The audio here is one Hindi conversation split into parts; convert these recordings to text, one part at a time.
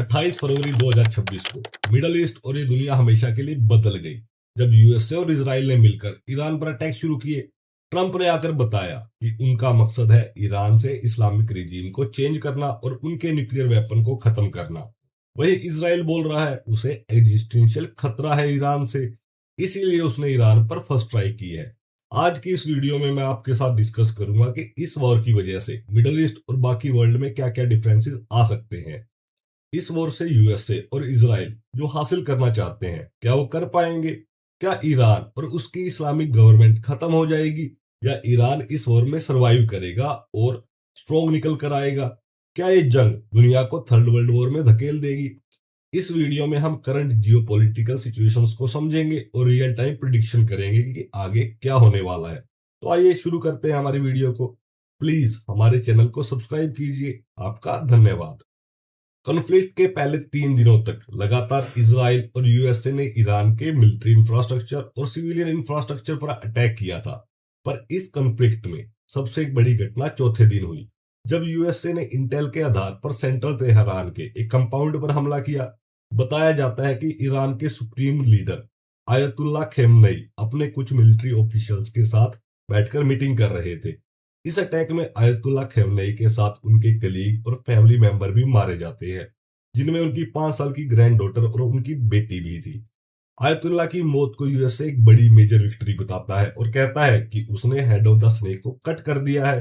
28 फरवरी 2026 को मिडल ईस्ट और ये दुनिया हमेशा के लिए बदल गई जब यूएसए और इसराइल ने मिलकर ईरान पर अटैक शुरू किए। ट्रंप ने आकर बताया कि उनका मकसद है ईरान से इस्लामिक रिजीम को चेंज करना और उनके न्यूक्लियर वेपन को खत्म करना। वही इसराइल बोल रहा है उसे एग्जिस्टेंशियल खतरा है ईरान से, इसीलिए उसने ईरान पर फर्स्ट स्ट्राइक की है। आज की इस वीडियो में मैं आपके साथ डिस्कस करूंगा कि इस वॉर की वजह से मिडल ईस्ट और बाकी वर्ल्ड में क्या क्या डिफरेंसेस आ सकते हैं। इस वॉर से यूएसए और इसराइल जो हासिल करना चाहते हैं क्या वो कर पाएंगे? क्या ईरान और उसकी इस्लामिक गवर्नमेंट खत्म हो जाएगी या ईरान इस वॉर में सरवाइव करेगा और स्ट्रॉन्ग निकल कर आएगा? क्या ये जंग दुनिया को थर्ड वर्ल्ड वॉर में धकेल देगी? इस वीडियो में हम करंट जियोपॉलिटिकल सिचुएशंस को समझेंगे और रियल टाइम प्रिडिक्शन करेंगे कि आगे क्या होने वाला है। तो आइए शुरू करते हैं हमारी वीडियो को। प्लीज हमारे चैनल को सब्सक्राइब कीजिए। आपका धन्यवाद। कॉन्फ्लिक्ट के पहले 3 दिनों तक लगातार इसराइल और यूएसए ने ईरान के मिलिट्री इंफ्रास्ट्रक्चर और सिविलियन इंफ्रास्ट्रक्चर पर अटैक किया था। पर इस कॉन्फ्लिक्ट में सबसे एक बड़ी घटना चौथे दिन हुई जब यूएसए ने इंटेल के आधार पर सेंट्रल तेहरान के एक कंपाउंड पर हमला किया। बताया जाता है कि ईरान के सुप्रीम लीडर आयतुल्ला खेमनई अपने कुछ मिलिट्री ऑफिशियल्स के साथ बैठकर मीटिंग कर रहे थे। इस अटैक में आयतुल्ला खेमनेई के साथ उनके कलीग और फैमिली मेंबर भी मारे जाते हैं, जिनमें उनकी 5 साल की ग्रैंड डॉटर और उनकी बेटी भी थी। आयतुल्ला की मौत को यूएसए एक बड़ी मेजर विक्ट्री बताता है और कहता है कि उसने हेड ऑफ द स्नेक को कट कर दिया है।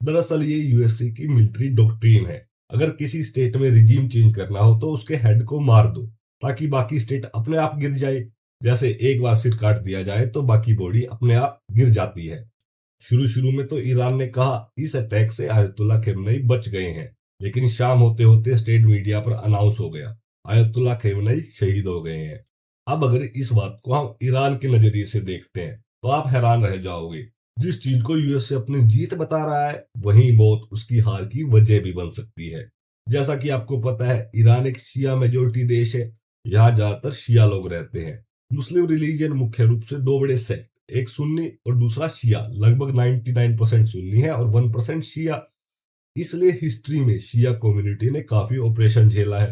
दरअसल ये यूएसए की मिलिट्री डॉक्ट्रिन है, अगर किसी स्टेट में रिजीम चेंज करना हो तो उसके हेड को मार दो ताकि बाकी स्टेट अपने आप गिर जाए। जैसे एक बार सिर काट दिया जाए तो बाकी बॉडी अपने आप गिर जाती है। शुरू शुरू में तो ईरान ने कहा इस अटैक से आयतुल्ला खेमनेई बच गए हैं, लेकिन शाम होते होते स्टेट मीडिया पर अनाउंस हो गया आयतुल्ला खेमनेई शहीद हो गए हैं। अब अगर इस बात को हम ईरान के नजरिए से देखते हैं तो आप हैरान रह जाओगे। जिस चीज को यूएसए अपनी जीत बता रहा है वही मौत उसकी हार की वजह भी बन सकती है। जैसा कि आपको पता है ईरान एक शिया मेजोरिटी देश है। यहाँ ज्यादातर शिया लोग रहते हैं। मुस्लिम रिलीजन मुख्य रूप से 2 बड़े सेक्ट, एक सुन्नी और दूसरा शिया, लगभग 99% सुन्नी है और 1% शिया। इसलिए हिस्ट्री में शिया कम्युनिटी ने काफी ऑपरेशन झेला है।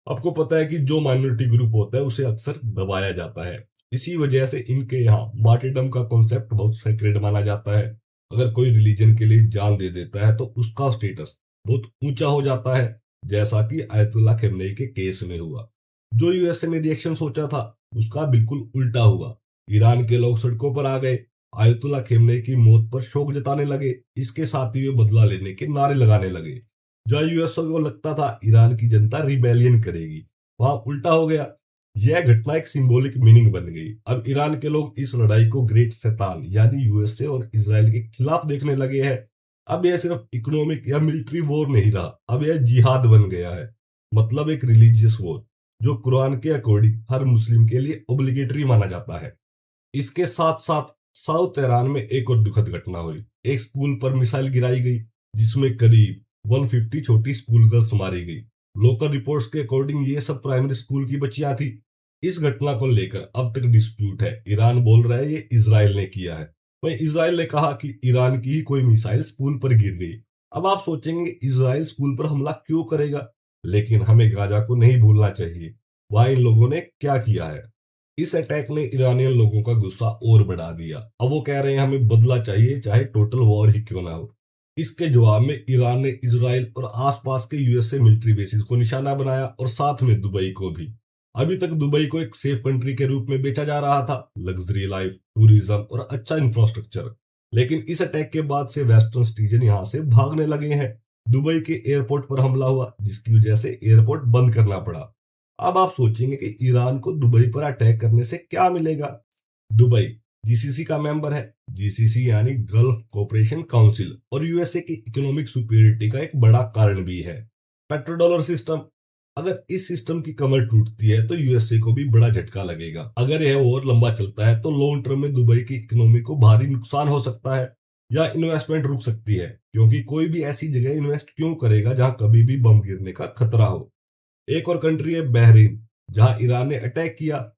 आपको पता है कि जो माइनॉरिटी ग्रुप होता है उसे अक्सर दबाया जाता है। इसी वजह से इनके यहाँ मार्टिडम का कॉन्सेप्ट बहुत सेक्रेड माना जाता है। अगर कोई रिलीजन के लिए जान दे देता है तो उसका स्टेटस बहुत ऊंचा हो जाता है, जैसा कि आयतुल्ला खेमनेई के केस में हुआ। जो यूएसए ने रिएक्शन सोचा था उसका बिल्कुल उल्टा हुआ। ईरान के लोग सड़कों पर आ गए, आयतुल्ला खेमनेई की मौत पर शोक जताने लगे, इसके साथ ही वे बदला लेने के नारे लगाने लगे। जहाँ यूएसए को लगता था ईरान की जनता रिबेलियन करेगी, वहां उल्टा हो गया। यह घटना एक सिंबॉलिक मीनिंग बन गई। अब ईरान के लोग इस लड़ाई को ग्रेट शैतान यानी यूएसए और इसराइल के खिलाफ देखने लगे हैं। अब यह सिर्फ इकोनॉमिक या मिलिट्री वॉर नहीं रहा, अब यह जिहाद बन गया है, मतलब एक रिलीजियस वॉर जो कुरान के अकॉर्डिंग हर मुस्लिम के लिए ओब्लिगेटरी माना जाता है। इसके साथ साथ साउथ ईरान में एक और दुखद घटना हुई। एक स्कूल पर मिसाइल गिराई गई जिसमें करीब 150 छोटी स्कूल गर्ल्स मारी गई। लोकल रिपोर्ट्स के अकॉर्डिंग ये सब प्राइमरी स्कूल की बच्चियां थी। इस घटना को लेकर अब तक डिस्प्यूट है। ईरान बोल रहा है ये इजराइल ने किया है, वहीं इजराइल ने कहा कि ईरान की ही कोई मिसाइल स्कूल पर गिर गई। अब आप सोचेंगे इजराइल स्कूल पर हमला क्यों करेगा, लेकिन हमें गाजा को नहीं भूलना चाहिए वहां इन लोगों ने क्या किया है। इस अटैक ने ईरानियन लोगों का गुस्सा और बढ़ा दिया। अब वो कह रहे हैं हमें बदला चाहिए चाहे टोटल वॉर ही क्यों ना हो। इसके जवाब में ईरान ने इसराइल और आसपास के यूएसए मिलिट्री बेसिस को निशाना बनाया और साथ में दुबई को भी। अभी तक दुबई को एक सेफ कंट्री के रूप में बेचा जा रहा था, लग्जरी लाइफ, टूरिज्म और अच्छा इंफ्रास्ट्रक्चर। लेकिन इस अटैक के बाद से वेस्टर्न सिटीजन यहाँ से भागने लगे हैं। दुबई के एयरपोर्ट पर हमला हुआ जिसकी वजह से एयरपोर्ट बंद करना पड़ा। अब आप सोचेंगे कि ईरान को दुबई पर अटैक करने से क्या मिलेगा। दुबई जीसीसी का मेंबर है। जीसीसी यानी गल्फ कोऑपरेशन काउंसिल और यूएसए की इकोनॉमिक सुपीरियरिटी का एक बड़ा कारण भी है। पेट्रो डॉलर सिस्टम, अगर इस सिस्टम की कमर टूटती है तो यूएसए को भी बड़ा झटका लगेगा। अगर यह और लंबा चलता है तो लॉन्ग टर्म में दुबई की इकोनॉमी को भारी नुकसान हो सकता है या इन्वेस्टमेंट रुक सकती है, क्योंकि कोई भी ऐसी जगह इन्वेस्ट क्यों करेगा जहां कभी भी बम गिरने का खतरा हो। एक और कंट्री है बहरीन, जहां ईरान ने अटैक किया।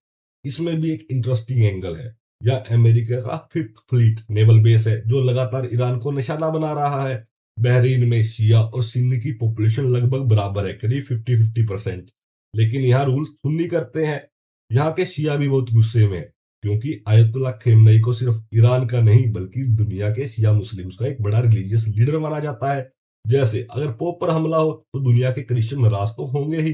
इसमें भी एक इंटरेस्टिंग एंगल है। यह अमेरिका का 5th फ्लीट नेवल बेस है जो लगातार ईरान को निशाना बना रहा है। बहरीन में शिया और सुन्नी की पॉपुलेशन लगभग बराबर है, करीब 50-50%। लेकिन यहाँ रूल सुन्नी करते हैं। यहाँ के शिया भी बहुत गुस्से में है, क्योंकि आयतुल्ला खेमनई को सिर्फ ईरान का नहीं बल्कि दुनिया के शिया मुस्लिम्स का एक बड़ा रिलीजियस लीडर माना जाता है। जैसे अगर पोप पर हमला हो तो दुनिया के क्रिश्चियन नाराज तो होंगे ही।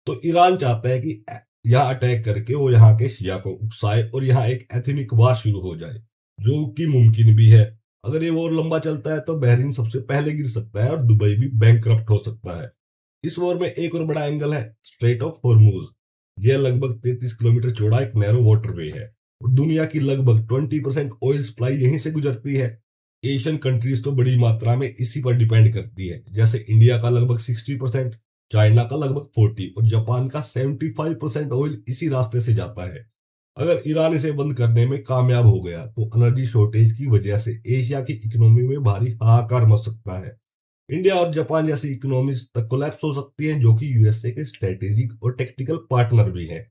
तो ईरान चाहता है कि यहाँ अटैक करके वो यहाँ के शिया को उकसाए और यहाँ एक एथनिक वार शुरू हो जाए, जो कि मुमकिन भी है। अगर ये वॉर लंबा चलता है तो बहरीन सबसे पहले गिर सकता है और दुबई भी बैंकक्रप्ट हो सकता है। इस वॉर में एक और बड़ा एंगल है स्ट्रेट ऑफ हॉर्मूज। यह लगभग 33 किलोमीटर चौड़ा एक नैरो वाटरवे है और दुनिया की लगभग 20% ऑयल सप्लाई यहीं से गुजरती है। एशियन कंट्रीज तो बड़ी मात्रा में इसी पर डिपेंड करती है, जैसे इंडिया का लगभग 60%, चाइना का लगभग 40% और जापान का 75% ऑयल इसी रास्ते से जाता है। अगर ईरान इसे बंद करने में कामयाब हो गया तो एनर्जी शॉर्टेज की वजह से एशिया की इकोनॉमी में भारी हाहाकार मच सकता है। इंडिया और जापान जैसी इकोनॉमीज तक कोलैप्स हो सकती हैं, जो कि यूएसए के स्ट्रेटेजिक और टेक्टिकल पार्टनर भी हैं।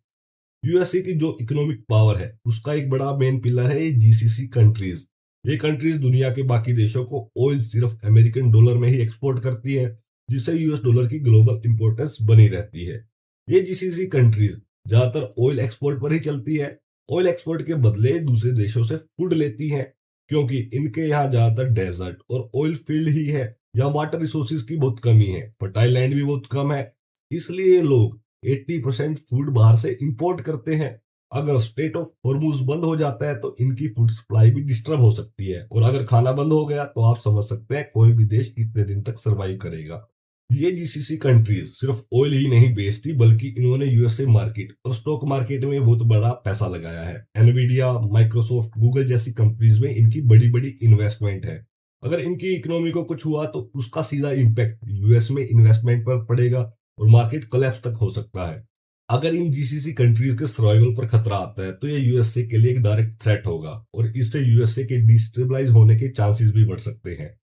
यूएसए की जो इकोनॉमिक पावर है उसका एक बड़ा मेन पिलर है ये जीसीसी कंट्रीज। ये कंट्रीज दुनिया के बाकी देशों को ऑयल सिर्फ अमेरिकन डॉलर में ही एक्सपोर्ट करती है, जिससे यूएस डॉलर की ग्लोबल इंपॉर्टेंस बनी रहती है। ये जीसीसी कंट्रीज ज्यादातर ऑयल एक्सपोर्ट पर ही चलती है। ऑयल एक्सपोर्ट के बदले दूसरे देशों से फूड लेती हैं, क्योंकि इनके यहाँ ज्यादातर डेजर्ट और ऑयल फील्ड ही है। यहाँ वाटर रिसोर्सेज की बहुत कमी है, फर्टाइल लैंड भी बहुत कम है, इसलिए ये लोग 80% फूड बाहर से इंपोर्ट करते हैं। अगर स्टेट ऑफ हॉर्मूज बंद हो जाता है तो इनकी फूड सप्लाई भी डिस्टर्ब हो सकती है, और अगर खाना बंद हो गया तो आप समझ सकते हैं कोई भी देश कितने दिन तक सरवाइव करेगा। ये जीसीसी कंट्रीज सिर्फ ऑयल ही नहीं बेचती, बल्कि इन्होंने यूएसए मार्केट और स्टॉक मार्केट में बहुत बड़ा पैसा लगाया है। एनवीडिया, माइक्रोसॉफ्ट, गूगल जैसी कंपनीज में इनकी बड़ी बड़ी इन्वेस्टमेंट है। अगर इनकी इकोनॉमी को कुछ हुआ तो उसका सीधा इम्पैक्ट यूएस में इन्वेस्टमेंट पर पड़ेगा और मार्केट कोलैप्स तक हो सकता है। अगर इन जीसीसी कंट्रीज के सर्वाइवल पर खतरा आता है तो ये यूएसए के लिए एक डायरेक्ट थ्रेट होगा और इससे यूएसए के डिस्टेबलाइज होने के चांसेस भी बढ़ सकते हैं।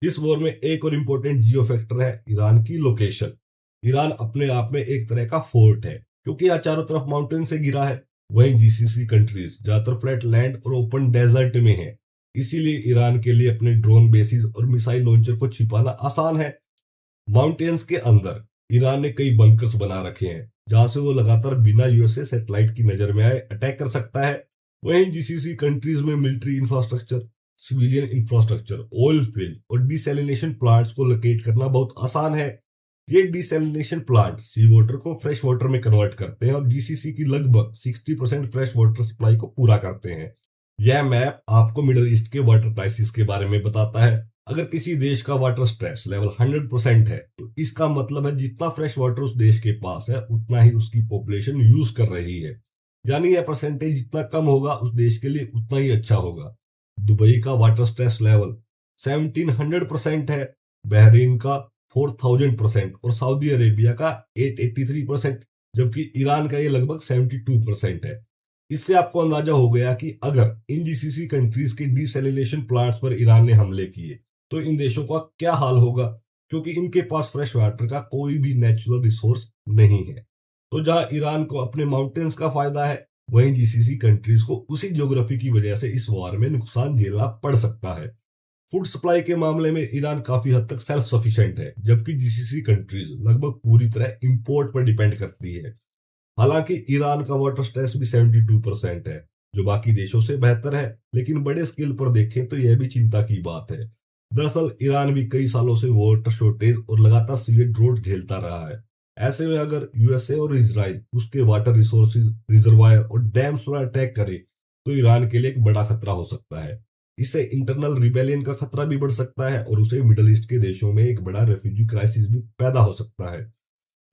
इस वॉर में एक और इम्पोर्टेंट जियो फैक्टर है ईरान की लोकेशन। ईरान अपने आप में एक तरह का फोर्ट है, क्योंकि यहाँ चारों तरफ माउंटेन से घिरा है। वहीं जीसीसी कंट्रीज ज्यादातर फ्लैट लैंड और ओपन डेजर्ट में है, इसीलिए ईरान के लिए अपने ड्रोन बेसिस और मिसाइल लॉन्चर को छिपाना आसान है। माउंटेन्स के अंदर ईरान ने कई बंकर्स बना रखे हैं, जहां से वो लगातार बिना यूएसए सैटेलाइट की नजर में आए अटैक कर सकता है। वहीं जीसीसी कंट्रीज में military infrastructure, civilian infrastructure, oil field और डिसैलिनेशन प्लांट्स को लोकेट करना बहुत आसान है। ये डिसैलिनेशन प्लांट सी वाटर को फ्रेश वाटर में कन्वर्ट करते हैं और जीसीसी की लगभग 60% फ्रेश वाटर सप्लाई को पूरा करते हैं। यह मैप आपको मिडल ईस्ट के वाटर क्राइसिस के बारे में बताता है। अगर किसी देश का वाटर स्ट्रेस लेवल 100% है तो इसका मतलब है जितना फ्रेश वाटर उस देश के पास है उतना ही उसकी पॉपुलेशन यूज कर रही है। यानी यह परसेंटेज जितना कम होगा उस देश के लिए उतना ही अच्छा होगा। दुबई का वाटर स्ट्रेस लेवल 1700% है, बहरीन का 4000% और सऊदी अरेबिया का 883%, जबकि ईरान का ये लगभग 72% है। इससे आपको अंदाजा हो गया कि अगर इन जीसीसी कंट्रीज के डिसैलिनेशन प्लांट्स पर ईरान ने हमले किए तो इन देशों का क्या हाल होगा, क्योंकि इनके पास फ्रेश वाटर का कोई भी नेचुरल रिसोर्स नहीं है। तो जहां ईरान को अपने माउंटेन्स का फायदा है, वहीं जीसीसी कंट्रीज को उसी ज्योग्राफी की वजह से इस वार में नुकसान झेलना पड़ सकता है। फूड सप्लाई के मामले में ईरान काफी हद तक सेल्फ सफिशिएंट है, जबकि जीसीसी कंट्रीज लगभग पूरी तरह इंपोर्ट पर डिपेंड करती है। हालांकि ईरान का वाटर स्ट्रेस भी 72% है, जो बाकी देशों से बेहतर है, लेकिन बड़े स्केल पर देखें तो यह भी चिंता की बात है। दरअसल ईरान भी कई सालों से वाटर शॉर्टेज और लगातार सीवियर ड्रोट झेलता रहा है। ऐसे में अगर यूएसए और इजराइल उसके वाटर रिसोर्सेज, रिजर्वायर और डैम्स पर अटैक करे तो ईरान के लिए एक बड़ा खतरा हो सकता है। इससे इंटरनल रिबेलियन का खतरा भी बढ़ सकता है और उसे मिडल ईस्ट के देशों में एक बड़ा रेफ्यूजी क्राइसिस भी पैदा हो सकता है।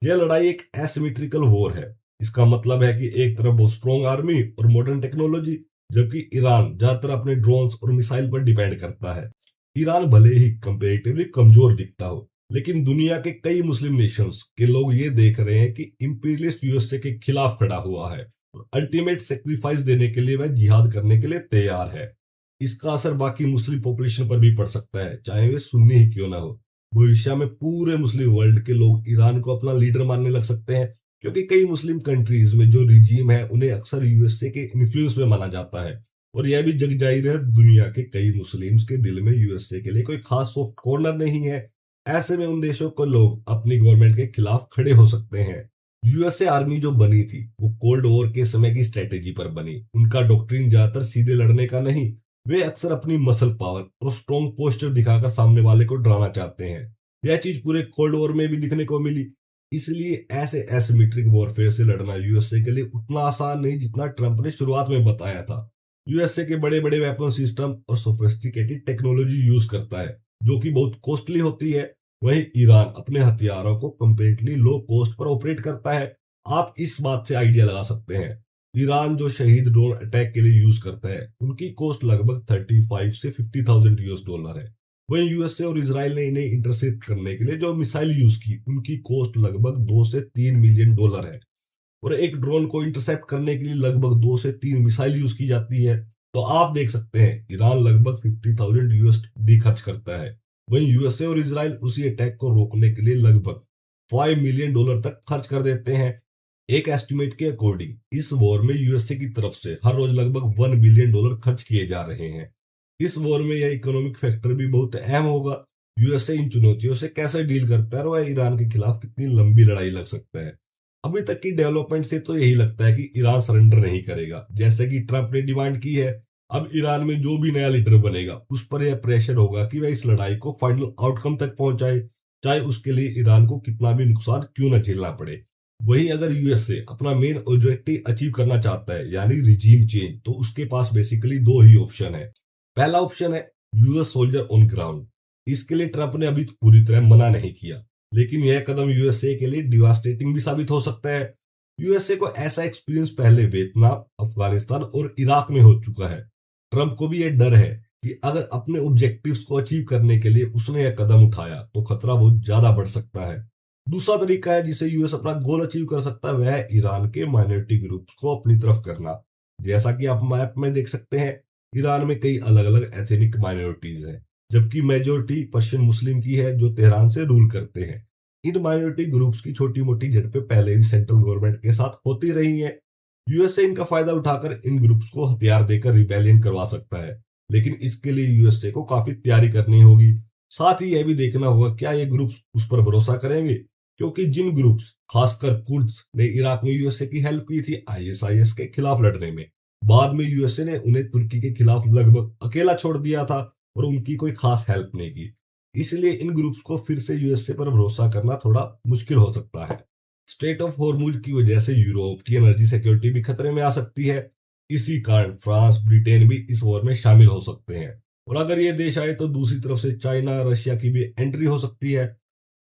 यह लड़ाई एक एसिमेट्रिकल वॉर है। इसका मतलब है कि एक तरफ बहुत स्ट्रॉन्ग आर्मी और मॉडर्न टेक्नोलॉजी, जबकि ईरान ज्यादातर अपने ड्रोन्स और मिसाइल पर डिपेंड करता है। ईरान भले ही कंपेरेटिवली कमजोर दिखता हो, लेकिन दुनिया के कई मुस्लिम नेशंस के लोग ये देख रहे हैं कि इंपीरियलिस्ट यूएसए के खिलाफ खड़ा हुआ है और अल्टीमेट सेक्रीफाइस देने के लिए वह जिहाद करने के लिए तैयार है। इसका असर बाकी मुस्लिम पॉपुलेशन पर भी पड़ सकता है, चाहे वे सुन्नी ही क्यों ना हो। भविष्य में पूरे मुस्लिम वर्ल्ड के लोग ईरान को अपना लीडर मानने लग सकते हैं, क्योंकि कई मुस्लिम कंट्रीज में जो रिजीम है उन्हें अक्सर यूएसए के इन्फ्लुएंस में माना जाता है और यह भी जग जाहिर है, दुनिया के कई मुस्लिम्स के दिल में यूएसए के लिए कोई खास सॉफ्ट कॉर्नर नहीं है। ऐसे में उन देशों को लोग अपनी गवर्नमेंट के खिलाफ खड़े हो सकते हैं। यूएसए आर्मी जो बनी थी वो कोल्ड वॉर के समय की स्ट्रेटेजी पर बनी। उनका डॉक्ट्रिन ज्यादातर सीधे लड़ने का नहीं, वे अक्सर अपनी मसल पावर और स्ट्रॉन्ग पोस्टर दिखाकर सामने वाले को डराना चाहते हैं। यह चीज पूरे कोल्ड वॉर में भी दिखने को मिली। इसलिए ऐसे एसिमेट्रिक वॉरफेयर से लड़ना यूएसए के लिए उतना आसान नहीं जितना ट्रंप ने शुरुआत में बताया था। यूएसए के बड़े बड़े वेपन सिस्टम और सोफिस्टिकेटेड टेक्नोलॉजी यूज करता है जो कि बहुत कॉस्टली होती है। वहीं ईरान अपने हथियारों को comparatively low cost per operate करता है। आप इस बात से आइडिया लगा सकते हैं, ईरान जो शहीद ड्रोन अटैक के लिए यूज करता है उनकी कॉस्ट लगभग 35 से 50,000 यूएस डॉलर है। वहीं यूएसए और इसराइल ने इन्हें इंटरसेप्ट करने के लिए जो मिसाइल यूज की उनकी कॉस्ट लगभग 2 से 3 मिलियन डॉलर है। और एक ड्रोन को इंटरसेप्ट करने के लिए लगभग 2 से 3 मिसाइल यूज की जाती है। तो आप देख सकते हैं ईरान लगभग 50,000 यूएसडी खर्च करता है। वहीं यूएसए और इसराइल उसी अटैक को रोकने के लिए लगभग 5 मिलियन डॉलर तक खर्च कर देते हैं। एक एस्टिमेट के अकॉर्डिंग इस वॉर में यूएसए की तरफ से हर रोज लगभग 1 बिलियन डॉलर खर्च किए जा रहे हैं। इस वॉर में यह इकोनॉमिक फैक्टर भी बहुत अहम होगा। यूएसए इन चुनौतियों से कैसे डील करता है और वह ईरान के खिलाफ कितनी लंबी लड़ाई लड़ सकता है। अभी तक की डेवलपमेंट से तो यही लगता है कि ईरान सरेंडर नहीं करेगा, जैसे कि ट्रंप ने डिमांड की है। अब ईरान में जो भी नया लीडर बनेगा उस पर यह प्रेशर होगा कि वह इस लड़ाई को फाइनल आउटकम तक पहुंचाए, चाहे उसके लिए ईरान को कितना भी नुकसान क्यों न झेलना पड़े। वहीं अगर यूएसए अपना मेन ऑब्जेक्टिव अचीव करना चाहता है यानी रिजीम चेंज, तो उसके पास बेसिकली दो ही ऑप्शन है। पहला ऑप्शन है यूएस सोल्जर ऑन ग्राउंड। इसके लिए ट्रंप ने अभी पूरी तरह मना नहीं किया, लेकिन यह कदम यूएसए के लिए डिवास्टेटिंग भी साबित हो सकता है। यूएसए को ऐसा एक्सपीरियंस पहले वियतनाम, अफगानिस्तान और इराक में हो चुका है। ट्रंप को भी यह डर है कि अगर अपने ऑब्जेक्टिव्स को अचीव करने के लिए उसने यह कदम उठाया तो खतरा बहुत ज्यादा बढ़ सकता है। दूसरा तरीका है जिसे यूएस अपना गोल अचीव कर सकता है, वह है ईरान के माइनॉरिटी ग्रुप्स को अपनी तरफ करना। जैसा कि आप मैप में देख सकते हैं, ईरान में कई अलग अलग एथनिक माइनॉरिटीज हैं, जबकि मेजोरिटी पर्शियन मुस्लिम की है जो तेहरान से रूल करते हैं। इन माइनॉरिटी ग्रुप्स की छोटी मोटी झड़पें पहले भी सेंट्रल गवर्नमेंट के साथ होती रही हैं। यूएसए इनका फायदा उठाकर इन ग्रुप्स को हथियार देकर रिबेलियन करवा सकता है, लेकिन इसके लिए यूएसए को काफी तैयारी करनी होगी। साथ ही यह भी देखना होगा क्या ये ग्रुप्स उस पर भरोसा करेंगे, क्योंकि जिन ग्रुप्स खासकर कुर्द्स ने इराक में यूएसए की हेल्प की थी आईएसआईएस के खिलाफ लड़ने में, बाद में यूएसए ने उन्हें तुर्की के खिलाफ लगभग अकेला छोड़ दिया था और उनकी कोई खास हेल्प नहीं की। इसलिए इन ग्रुप्स को फिर से यूएसए पर भरोसा करना थोड़ा मुश्किल हो सकता है। स्ट्रेट ऑफ हॉर्मुज की वजह से यूरोप की एनर्जी सिक्योरिटी भी खतरे में आ सकती है। इसी कारण फ्रांस, ब्रिटेन भी इस वॉर में शामिल हो सकते हैं। और अगर ये देश आए तो दूसरी तरफ से चाइना, रशिया की भी एंट्री हो सकती है।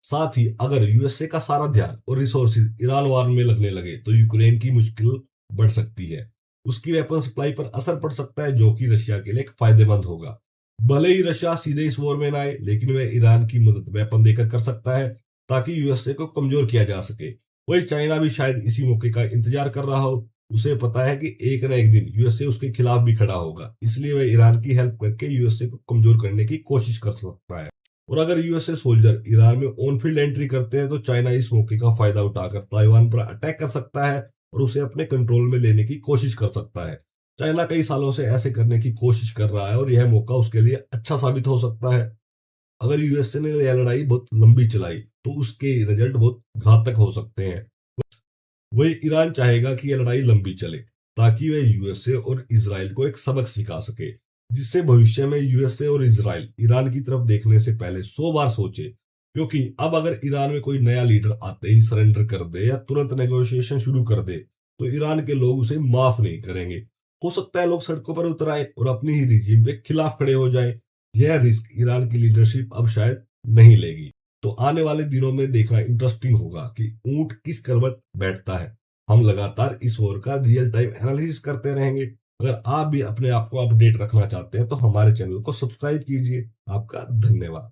साथ ही अगर यूएसए का सारा ध्यान और रिसोर्सेज ईरान वार में लगने लगे तो यूक्रेन की मुश्किल बढ़ सकती है। उसकी वेपन सप्लाई पर असर पड़ सकता है जो कि रशिया के लिए फायदेमंद होगा। भले ही रशिया सीधे इस वॉर में ना आए, लेकिन वह ईरान की मदद वेपन देकर कर सकता है ताकि यूएसए को कमजोर किया जा सके। वही चाइना भी शायद इसी मौके का इंतजार कर रहा हो। उसे पता है कि एक न एक दिन यूएसए उसके खिलाफ भी खड़ा होगा, इसलिए वह ईरान की हेल्प करके यूएसए को कमजोर करने की कोशिश कर सकता है। और अगर यूएसए सोल्जर ईरान में ऑन फील्ड एंट्री करते हैं तो चाइना इस मौके का फायदा उठाकर ताइवान पर अटैक कर सकता है और उसे अपने कंट्रोल में लेने की कोशिश कर सकता है। चाइना कई सालों से ऐसे करने की कोशिश कर रहा है और यह मौका उसके लिए अच्छा साबित हो सकता है। अगर यूएसए ने यह लड़ाई बहुत लंबी चलाई तो उसके रिजल्ट बहुत घातक हो सकते हैं। वही ईरान चाहेगा कि यह लड़ाई लंबी चले ताकि वह यूएसए और इसराइल को एक सबक सिखा सके, जिससे भविष्य में यूएसए और इसराइल ईरान की तरफ देखने से पहले 100 बार सोचे। क्योंकि अब अगर ईरान में कोई नया लीडर आते ही सरेंडर कर दे या तुरंत नेगोशिएशन शुरू कर दे तो ईरान के लोग उसे माफ नहीं करेंगे। हो सकता है लोग सड़कों पर उतर आए और अपनी ही रिजीम के खिलाफ खड़े हो जाए। यह रिस्क ईरान की लीडरशिप अब शायद नहीं लेगी। तो आने वाले दिनों में देखना इंटरेस्टिंग होगा कि ऊंट किस करवट बैठता है। हम लगातार इस वॉर का रियल टाइम एनालिसिस करते रहेंगे। अगर आप भी अपने आप को अपडेट रखना चाहते हैं तो हमारे चैनल को सब्सक्राइब कीजिए। आपका धन्यवाद।